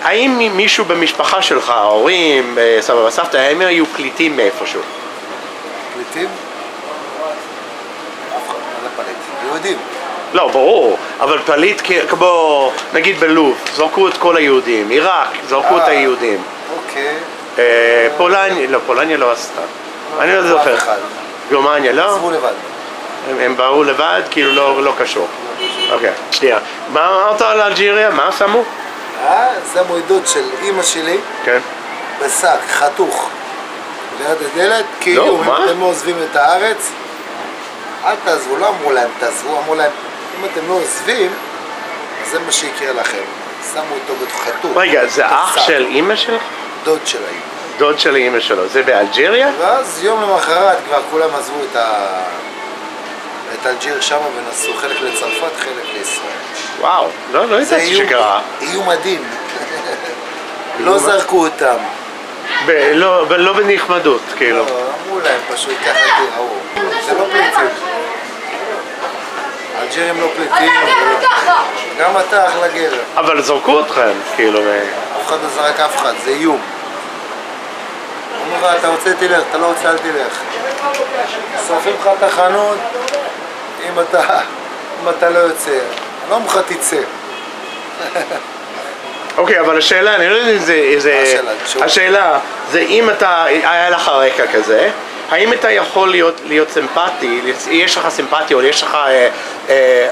האם מישהו במשפחה שלך, ההורים, סבא וסבתא, הם היו פליטים מאיפשהו? פליטים? אף אחד לא פליט, יהודים. לא, ברור, אבל פליט כמו, נגיד בלוב, זרקו את כל היהודים, עיראק, זרקו את היהודים. אוקיי. פולניה לא עשתה. אני לא זוכר. גרמניה, לא? עזבו לבד. הם באו לבד, כאילו לא קשור. אוקיי, שנייה. מה אמרת על אלג'יריה? מה שמו? שמו עדות של אמא שלי. כן. בשק, חתוך. ליד הדלת, כאילו אם אתם לא עוזבים את הארץ, אל תעזבו, לא אמרו להם תעזבו, אמרו להם אם אתם לא עוזבים, אז זה מה שיקרה לכם. שמו אותו בחתוך. רגע, זה אח של אמא שלך? דוד של האמא. דוד של אמא שלו, זה באלג'יריה? ואז יום למחרת כבר כולם עזבו את אלג'יר שם ונסעו חלק לצרפת, חלק לישראל. וואו, לא ידעתי שקרה. איום מדהים. לא זרקו אותם. לא בנחמדות, כאילו. לא, אמרו להם פשוט ככה תראו. זה לא פליטים. אלג'ירים לא פליטים. גם אתה אחלה גבר. אבל זרקו אתכם, כאילו. אף אחד לא זרק אף אחד, זה איום. אמרו לך, אתה רוצה תלך, אתה לא רוצה אל תלך. שורפים לך את החנות, אם אתה לא יוצא. לא ממך תצא. אוקיי, אבל השאלה, אני לא יודע אם זה... השאלה, זה אם אתה, היה לך רקע כזה, האם אתה יכול להיות סימפטי, יש לך סימפטיה או יש לך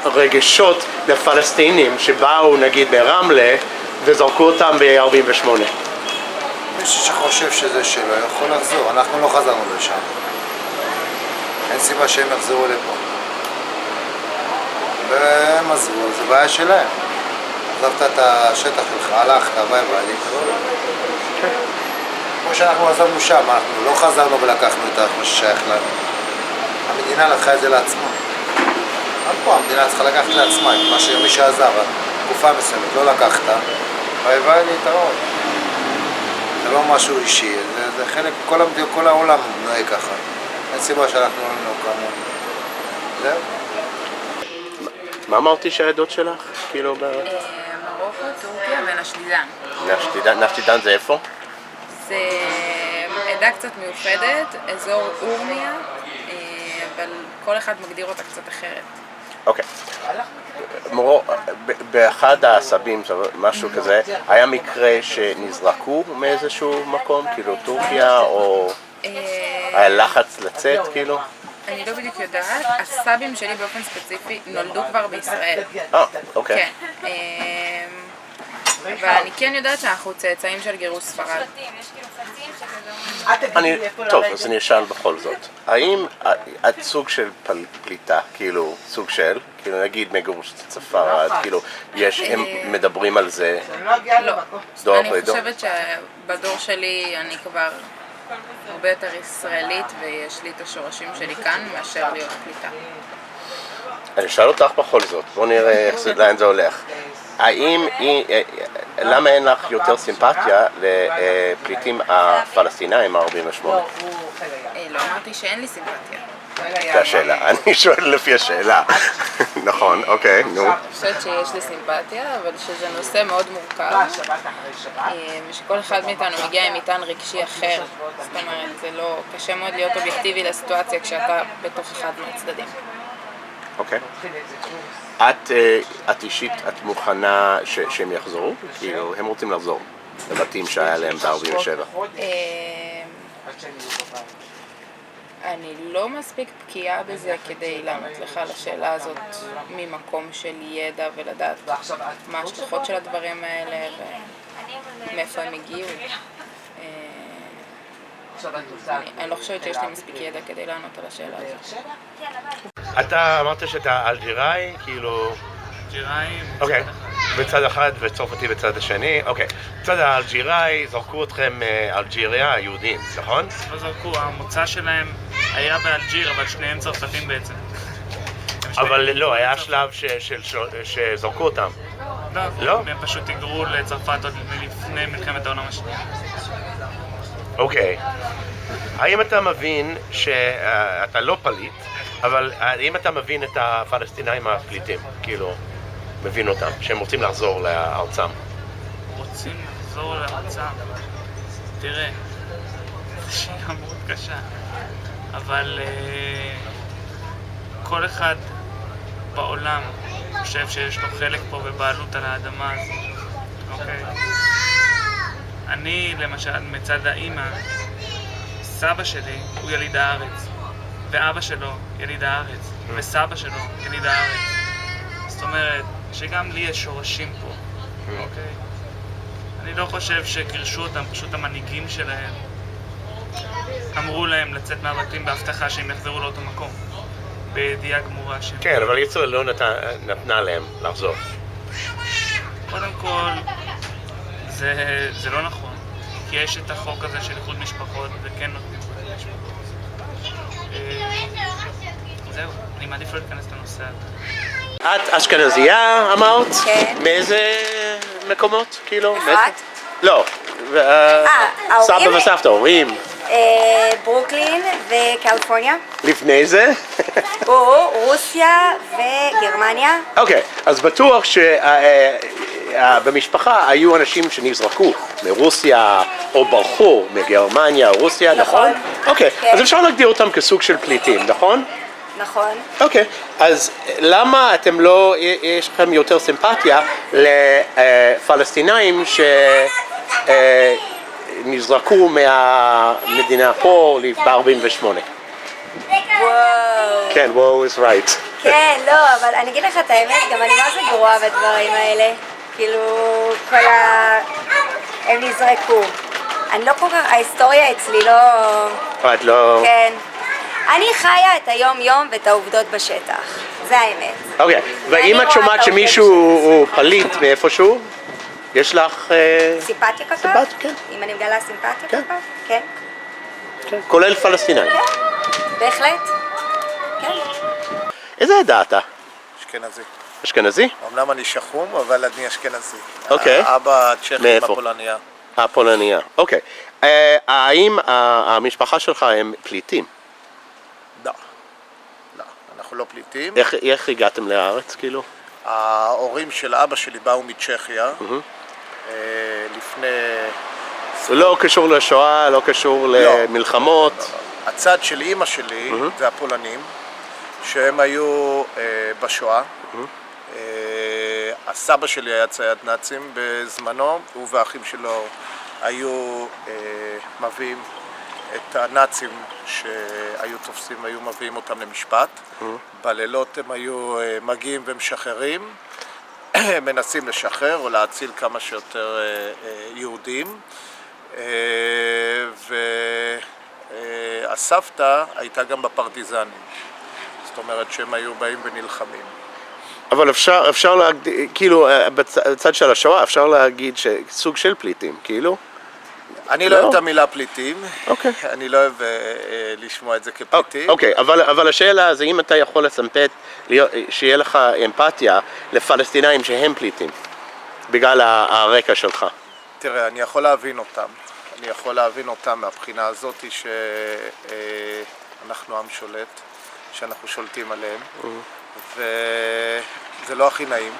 רגשות לפלסטינים שבאו נגיד ברמלה וזרקו אותם ב-48? מישהו שחושב שזה שלו יכול לחזור, אנחנו לא חזרנו לשם. אין סיבה שהם יחזרו לפה. והם עזבו, זה בעיה שלהם. עזבת את השטח שלך, הלכת, ביי ביי, להתראות. כמו שאנחנו עזבנו שם, אנחנו לא חזרנו ולקחנו את מה ששייך לנו. המדינה לקחה את זה לעצמה. גם פה המדינה צריכה לקחת לעצמה את מה שמי שעזב, תקופה מסוימת, לא לקחת, ביי ביי, להתראות. זה לא משהו אישי, זה חלק, כל העולם נוהג ככה. אין סיבה שאנחנו לא נוהג כמונו. זהו. מה אמרתי שהעדות שלך? כאילו מרוקו, טורקיה ונשדידן. נשדידן זה איפה? זה עדה קצת מיוחדת, אזור אורמיה, אבל כל אחד מגדיר אותה קצת אחרת. אוקיי. באחד העשבים, משהו כזה, היה מקרה שנזרקו מאיזשהו מקום, כאילו טורקיה, או היה לחץ לצאת, כאילו? אני לא בדיוק יודעת, הסבים שלי באופן ספציפי נולדו כבר בישראל. אוקיי. כן. אבל אני כן יודעת שאנחנו צאצאים של גירוש ספרד. טוב, אז אני אשאל בכל זאת. האם את סוג של פליטה, כאילו, סוג של, כאילו נגיד מגירוש ספרד, כאילו, הם מדברים על זה? לא. אני חושבת שבדור שלי אני כבר הרבה יותר ישראלית ויש לי את השורשים שלי כאן מאשר להיות פליטה. אני אשאל אותך בכל זאת, בואו נראה לאן זה הולך. למה אין לך יותר סימפתיה לפליטים הפלסטינאים ה-48? לא אמרתי שאין לי סימפתיה. זה השאלה, אני שואל לפי השאלה. נכון, אוקיי, נו. אני חושבת שיש לי סימפתיה, אבל שזה נושא מאוד מורכב, ושכל אחד מאיתנו מגיע עם מטען רגשי אחר. זאת אומרת, זה לא קשה מאוד להיות אובייקטיבי לסיטואציה כשאתה בתוך אחד מהצדדים. אוקיי. את אישית, את מוכנה שהם יחזרו? כאילו, הם רוצים לחזור לבתים שהיה להם ב-47. אני לא מספיק בקיאה בזה כדי לענות לך על השאלה הזאת ממקום של ידע ולדעת מה ההשלכות של הדברים האלה ומאיפה הם הגיעו. אני לא חושבת שיש לי מספיק ידע כדי לענות על השאלה הזאת. אתה אמרת שאתה אלג'יראי, כאילו... אלג'יראי בצד אחד וצרפתי בצד השני, אוקיי. בצד האלג'יראי זרקו אתכם אלג'יריה, היהודים, נכון? לא זרקו, המוצא שלהם היה באלג'יר, אבל שניהם צרפתים בעצם. אבל לא, היה שלב שזרקו אותם. לא? הם פשוט היגרו לצרפת עוד לפני מלחמת העולם השנייה. אוקיי. האם אתה מבין שאתה לא פליט, אבל האם אתה מבין את הפלסטינאים הפליטים, כאילו, מבין אותם, שהם רוצים לחזור לארצם? רוצים לחזור לארצם. תראה, זו שאלה מאוד קשה, אבל כל אחד בעולם חושב שיש לו חלק פה בבעלות על האדמה הזאת, אוקיי? אני, למשל, מצד האמא, סבא שלי הוא יליד הארץ, ואבא שלו יליד הארץ, וסבא שלו יליד הארץ. זאת אומרת, שגם לי יש שורשים פה, אוקיי? אני לא חושב שגירשו אותם, פשוט המנהיגים שלהם אמרו להם לצאת מהבתים בהבטחה שהם יחזרו לאותו מקום, בידיעה גמורה שהם... כן, אבל ישראל לא נתנה להם לחזור. קודם כל, זה לא נכון, כי יש את החוק הזה של איחוד משפחות, וכן נותנים איחוד משפחות. זהו, אני מעדיף לא להיכנס לנושא הזה. את אשכנזייה אמרת? כן. מאיזה מקומות? כאילו? אחת. לא. סבא ההורים? וסבתא, הורים. ברוקלין וקליפורניה, לפני זה? רוסיה וגרמניה. אוקיי, אז בטוח שבמשפחה היו אנשים שנזרקו מרוסיה או ברחו מגרמניה או רוסיה, נכון? נכון. אוקיי, כן. אז אפשר להגדיר אותם כסוג של פליטים, נכון? נכון. אוקיי, אז למה אתם לא, יש לכם יותר סימפתיה לפלסטינאים שנזרקו מהמדינה פה ב-48? וואו. כן, וואו is right. כן, לא, אבל אני אגיד לך את האמת, גם אני מה זה גרועה בדברים האלה. כאילו, הם נזרקו. אני לא כל כך, ההיסטוריה אצלי לא... את לא... כן. אני חיה את היום-יום ואת העובדות בשטח. זה האמת. אוקיי, ואם ואני את שומעת רואה את שמישהו הוא פליט מאיפשהו, יש לך... סימפתיה ככה? סימפתיה, כן. אם אני מגלה סימפתיה כן. ככה? כן. כן, כולל פלסטינאים. בהחלט. כן. איזה עדה אתה? אשכנזי. אשכנזי? אמנם אני שחום, אבל אני אשכנזי. אוקיי. האבא צ'כי מאיפה? מהפולניה. הפולניה, אוקיי. האם המשפחה שלך הם פליטים? לא. לא, אנחנו לא פליטים. איך הגעתם לארץ, כאילו? ההורים של אבא שלי באו מצ'כיה. לפני... לא קשור לשואה, לא קשור למלחמות. הצד של אימא שלי זה הפולנים, שהם היו בשואה. הסבא שלי היה צייד נאצים בזמנו, הוא והאחים שלו היו מביאים את הנאצים שהיו תופסים, היו מביאים אותם למשפט. בלילות הם היו מגיעים ומשחררים, מנסים לשחרר או להציל כמה שיותר יהודים. והסבתא הייתה גם בפרטיזנים, זאת אומרת שהם היו באים ונלחמים. אבל אפשר להגיד, כאילו, בצד של השואה אפשר להגיד שסוג של פליטים, כאילו? אני לא אוהב את המילה פליטים, אוקיי. אני לא אוהב לשמוע את זה כפליטים. אוקיי, אבל השאלה זה אם אתה יכול לסמפת, שיהיה לך אמפתיה לפלסטינאים שהם פליטים, בגלל הרקע שלך. תראה, אני יכול להבין אותם. אני יכול להבין אותם מהבחינה הזאת שאנחנו עם שולט, שאנחנו שולטים עליהם, וזה לא הכי נעים.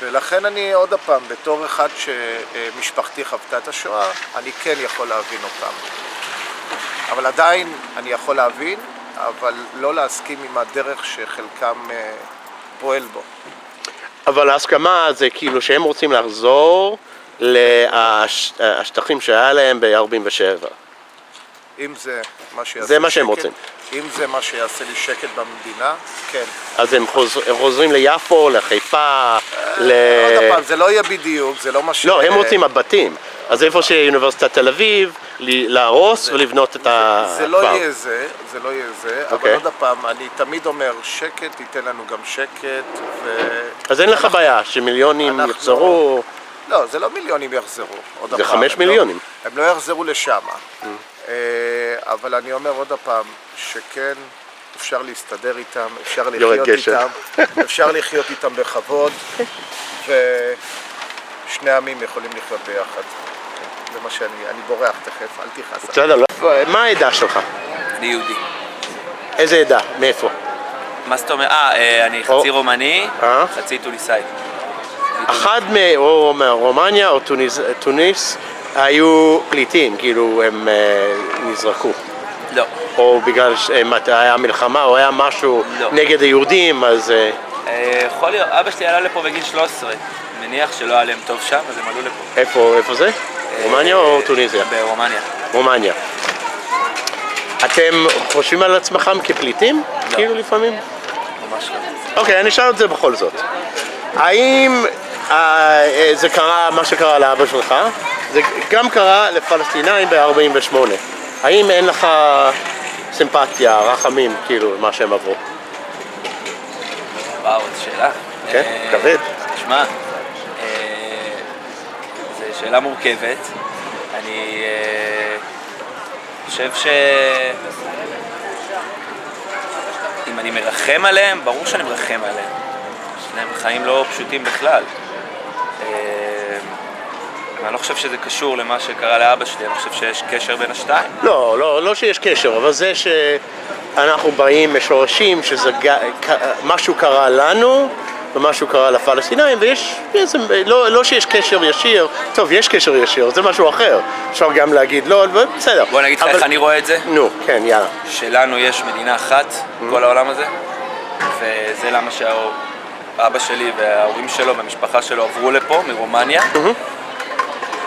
ולכן אני עוד הפעם, בתור אחד שמשפחתי חוותה את השואה, אני כן יכול להבין אותם. אבל עדיין אני יכול להבין, אבל לא להסכים עם הדרך שחלקם פועל בו. אבל ההסכמה זה כאילו שהם רוצים לחזור לשטחים שהיה להם ב-47. אם זה מה שיעשה זה מה שהם שקט, רוצים. אם זה מה שיעשה לי שקט במדינה, כן. אז הם חוזרים ליפו, לחיפה, עוד פעם, זה לא יהיה בדיוק, זה לא מה ש... לא, הם רוצים הבתים. אז איפה שאוניברסיטת תל אביב, להרוס ולבנות את הכפר. זה לא יהיה זה, זה לא יהיה זה, אבל אוקיי. עוד פעם, אני תמיד אומר, שקט ייתן לנו גם שקט, אז אין לך בעיה שמיליונים אנחנו- יחזרו. לא, זה לא מיליונים יחזרו. עוד זה הפעם, 5 הם מיליונים. הם לא יחזרו לשם. אבל אני אומר עוד הפעם, שכן אפשר להסתדר איתם, אפשר יורד לחיות גשם. איתם, אפשר לחיות איתם בכבוד, ושני עמים יכולים לחיות ביחד. זה מה אני בורח תכף, אל תכעס. בסדר, לא. מה העדה שלך? אני יהודי. איזה עדה? מאיפה? מה זאת אומרת? אני חצי רומני, חצי טוניסאי. אחד או מרומניה או תוניס היו פליטים, כאילו הם נזרקו. לא. או בגלל שהיה מלחמה או היה משהו נגד היהודים, אז... יכול להיות, אבא שלי עלה לפה בגיל 13, מניח שלא היה להם טוב שם, אז הם עלו לפה. איפה זה? רומניה או טוניסיה? ברומניה. רומניה. אתם חושבים על עצמכם כפליטים? לא. כאילו לפעמים? ממש לא. אוקיי, אני אשאל את זה בכל זאת. האם זה קרה, מה שקרה לאבא שלך, זה גם קרה לפלסטינאים ב-48. האם אין לך סימפתיה, רחמים, כאילו, מה שהם עברו? וואו, זו שאלה. כן, כבד. תשמע, זו שאלה מורכבת. אני חושב אם אני מרחם עליהם, ברור שאני מרחם עליהם. יש להם חיים לא פשוטים בכלל. אני לא חושב שזה קשור למה שקרה לאבא שלי, אני חושב שיש קשר בין השתיים. לא שיש קשר, אבל זה שאנחנו באים משורשים, משהו קרה לנו ומשהו קרה לפלסטינאים, ויש, לא שיש קשר ישיר, טוב, יש קשר ישיר, זה משהו אחר. אפשר גם להגיד, לא, בסדר. בוא נגיד לך איך אני רואה את זה. נו, כן, יאללה. שלנו יש מדינה אחת, כל העולם הזה, וזה למה שהאבא שלי וההורים שלו והמשפחה שלו עברו לפה, מרומניה.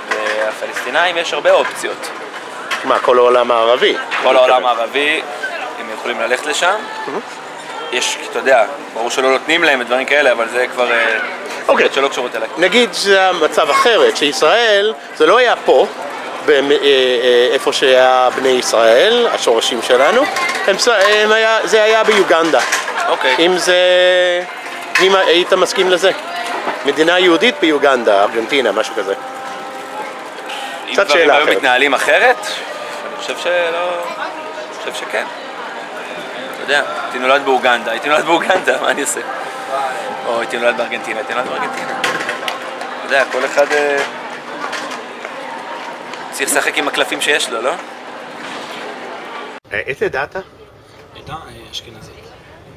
והפלסטינאים יש הרבה אופציות. מה, כל העולם הערבי? כל העולם הערבי, הם יכולים ללכת לשם. יש, אתה יודע, ברור שלא נותנים להם את דברים כאלה, אבל זה כבר שלא קשורות אליי. נגיד שזה מצב אחרת, שישראל, זה לא היה פה, איפה שהיה בני ישראל, השורשים שלנו, זה היה ביוגנדה. אוקיי. אם היית מסכים לזה? מדינה יהודית ביוגנדה, ארגנטינה, משהו כזה. אם דברים היו מתנהלים אחרת, אני חושב שכן. אתה יודע, הייתי נולד באוגנדה, מה אני עושה? או הייתי נולד בארגנטינה. אתה יודע, כל אחד צריך לשחק עם הקלפים שיש לו, לא? איזה עדה אתה? עדה אשכנזית.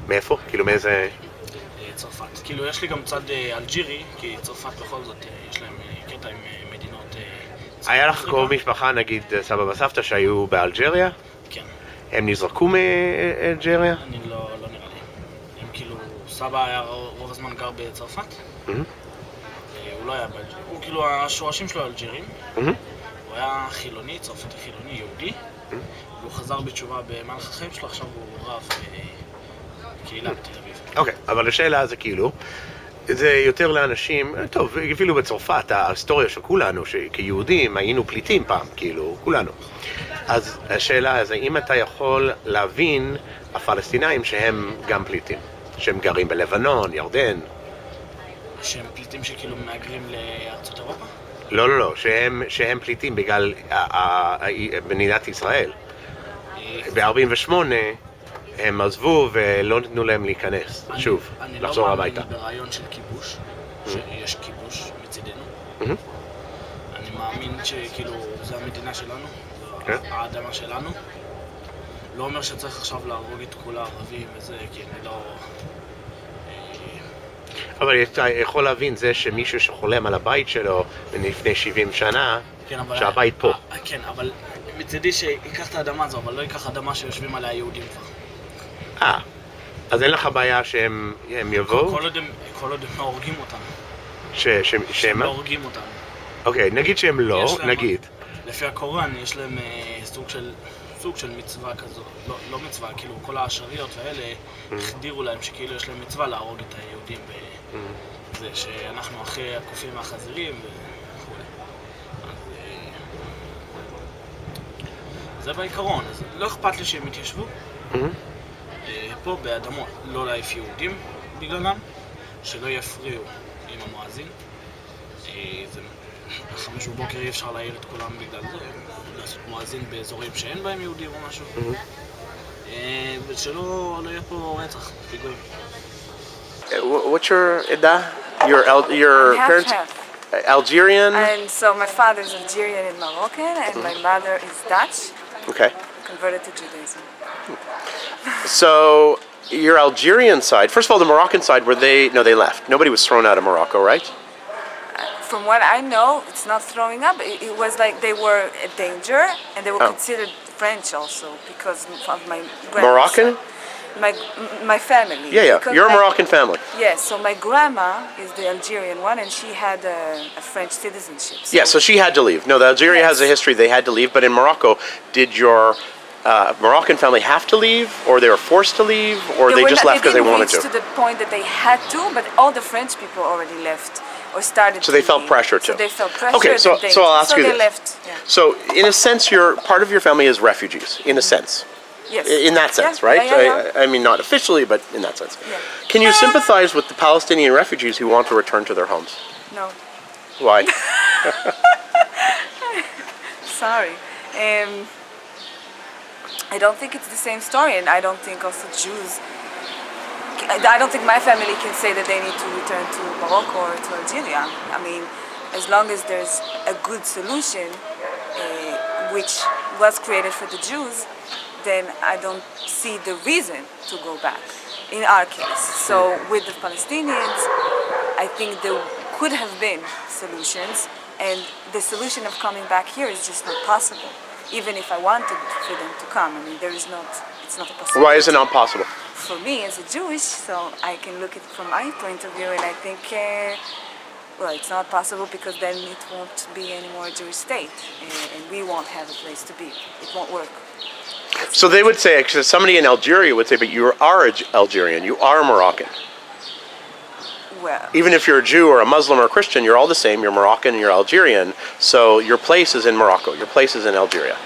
מאיפה? כאילו מאיזה... צרפת. כאילו יש לי גם צד אלג'ירי, כי צרפת בכל זאת יש להם קטע עם מדינות... היה לך קרוב משפחה, נגיד סבא וסבתא שהיו באלג'ריה? כן. הם נזרקו מאלג'ריה? אני לא נראה לי. הם כאילו, סבא היה רוב הזמן גר בצרפת. הוא לא היה באלג'ירי. הוא כאילו, השורשים שלו אלג'ירים. הוא היה חילוני, צרפתי חילוני, יהודי. והוא חזר בתשובה במהלך החיים שלו, עכשיו הוא רב בקהילה בתל אביב. אוקיי, אבל השאלה זה כאילו, זה יותר לאנשים, טוב, אפילו בצרפת, ההיסטוריה של כולנו, שכיהודים היינו פליטים פעם, כאילו, כולנו. אז השאלה זה, אם אתה יכול להבין הפלסטינאים שהם גם פליטים, שהם גרים בלבנון, ירדן. שהם פליטים שכאילו מהגרים לארצות אירופה? לא, שהם פליטים בגלל מדינת ישראל. ב-48 הם עזבו ולא נתנו להם להיכנס, שוב, לחזור הביתה. אני לא מאמין ברעיון של כיבוש, שיש כיבוש מצידנו. אני מאמין שכאילו זה המדינה שלנו, האדמה שלנו. לא אומר שצריך עכשיו להרוג את כל הערבים וזה, כי אני לא... אבל אתה יכול להבין זה שמישהו שחולם על הבית שלו לפני 70 שנה, שהבית פה. כן, אבל מצידי שיקח את האדמה הזו, אבל לא ייקח אדמה שיושבים עליה יהודים כבר. אז אין לך בעיה שהם יבואו? כל עוד הם לא הורגים אותנו. שהם לא הורגים אותנו. אוקיי, נגיד שהם לא, נגיד. לפי הקוראן יש להם סוג של מצווה כזו, לא מצווה, כאילו כל השריעות האלה החדירו להם שכאילו יש להם מצווה להרוג את היהודים בזה שאנחנו אחרי הקופים והחזירים וכו'. זה בעיקרון, אז לא אכפת לי שהם יתיישבו פה באדמות, לא להעיף יהודים בגללם, שלא יפריעו עם המואזין. 5 בבוקר אי אפשר להעיר את כולם בגלל זה, לעשות מואזין באזורים שאין בהם יהודים או משהו, ושלא יהיה פה רצח, פיגועים. What's your עדה? Your parents? Algerian? And so my father is Algerian and Moroccan, and my mother is Dutch. Okay. Converted to Judaism. So your Algerian side, first of all, the Moroccan side, no, they left. Nobody was thrown out of Morocco, right? From what I know, it's not throwing up. It was like they were a danger, and they were considered French also because of my grandma. Moroccan? My family. Yeah. Because You're a Moroccan family. Yes, so my grandma is the Algerian one, and she had a French citizenship. Yeah, so she had to leave. No, Algeria has a history. They had to leave. But in Morocco, did your Moroccan family have to leave, or they were forced to leave, or they just left because they wanted to the point that they had to, but all the French people already left or started. So they felt pressure to. So they felt pressure. Okay, so I'll ask you they this. left. Yeah. So in a sense, part of your family is refugees. In a sense. Yes. In that sense, Yeah, right? yeah. I mean, not officially, but in that sense. Yeah. Can you sympathize with the Palestinian refugees who want to return to their homes? No. Why? Sorry. I don't think it's the same story, and I don't think also Jews. I don't think my family can say that they need to return to Morocco or to Algeria. I mean, as long as there's a good solution, which was created for the Jews, then I don't see the reason to go back, in our case. So with the Palestinians, I think there could have been solutions, and the solution of coming back here is just not possible. Even if I wanted for them to come, I mean, it's not a possibility. Why is it not possible? For me, as a Jewish, so I can look at it from my point of view, and I think, well, it's not possible because then it won't be any more a Jewish state, and we won't have a place to be. It won't work. So they would say, actually, somebody in Algeria would say, but you are Algerian, you are Moroccan. Well, Even if you're a Jew or a Muslim or a Christian, you're all the same. You're Moroccan and you're Algerian. So your place is in Morocco. Your place is in Algeria.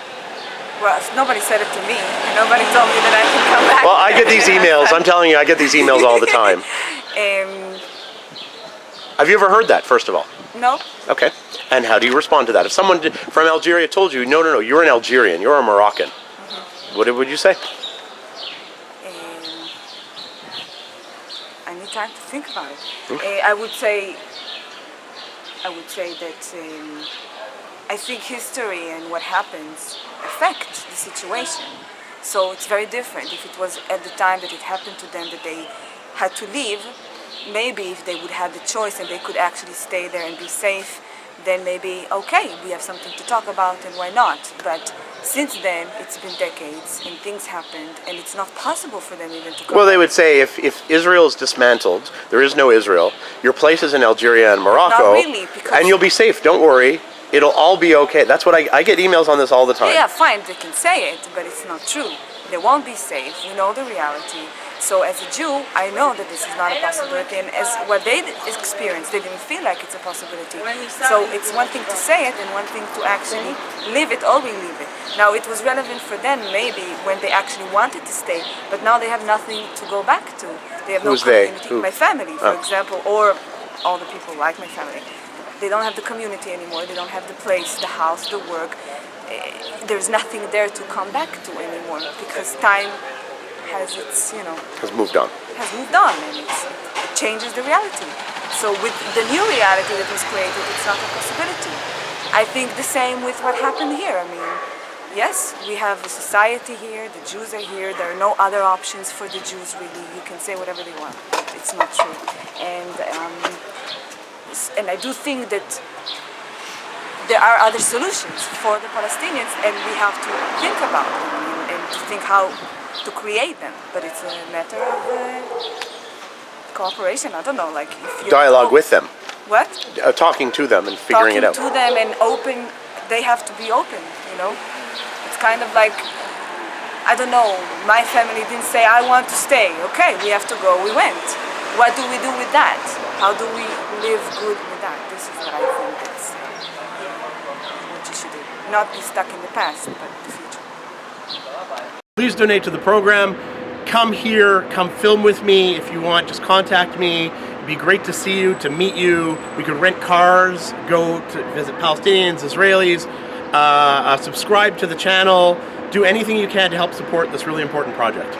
well, if nobody said it to me, and nobody told me that I can come back. Well, I get these emails. I'm telling you, I get these emails all the time. Have you ever heard that, first of all? No. Okay. And how do you respond to that? If someone from Algeria told you, no, you're an Algerian, you're a Moroccan, what would you say? I need time to think about it. I would say that I think history and what happens affect the situation. So it's very different. If it was at the time that it happened to them that they had to leave, maybe if they would have the choice and they could actually stay there and be safe, then maybe, okay, we have something to talk about and why not? But since then, it's been decades and things happened and it's not possible for them even to go. Well, they would say if Israel is dismantled, there is no Israel, your place is in Algeria and Morocco, Not really, because and you'll be safe, don't worry, it'll all be okay. That's what I get emails on this all the time. Yeah, fine, they can say it, but it's not true. They won't be safe, we know the reality. So as a Jew, I know that this is not a possibility, and as what they experienced, they didn't feel like it's a possibility. So it's one thing to say it and one thing to actually live it or relive it. Now it was relevant for them maybe when they actually wanted to stay, but now they have nothing to go back to. They have Who's no community. they? Who? My family, for example, or all the people like my family. They don't have the community anymore, they don't have the place, the house, the work. There's nothing there to come back to anymore because time has its, Has moved on. and it changes the reality. So with the new reality that was created, it's not a possibility. I think the same with what happened here. I mean, yes, we have a society here, the Jews are here, there are no other options for the Jews really. You can say whatever they want, but it's not true. And I do think that there are other solutions for the Palestinians and we have to think about them and to think how to create them, but it's a matter of cooperation. I don't know, like if you Dialogue with them. What? Talking to them and figuring it out. Talking to them and open. They have to be open. It's kind of like, I don't know. My family didn't say I want to stay. Okay, we have to go. We went. What do we do with that? How do we live good with that? This is what I think that's what you should do. Not be stuck in the past, but the future. Please donate to the program. Come here, come film with me. If you want, just contact me. It'd be great to see you, to meet you. We could rent cars, go to visit Palestinians, Israelis, subscribe to the channel, do anything you can to help support this really important project.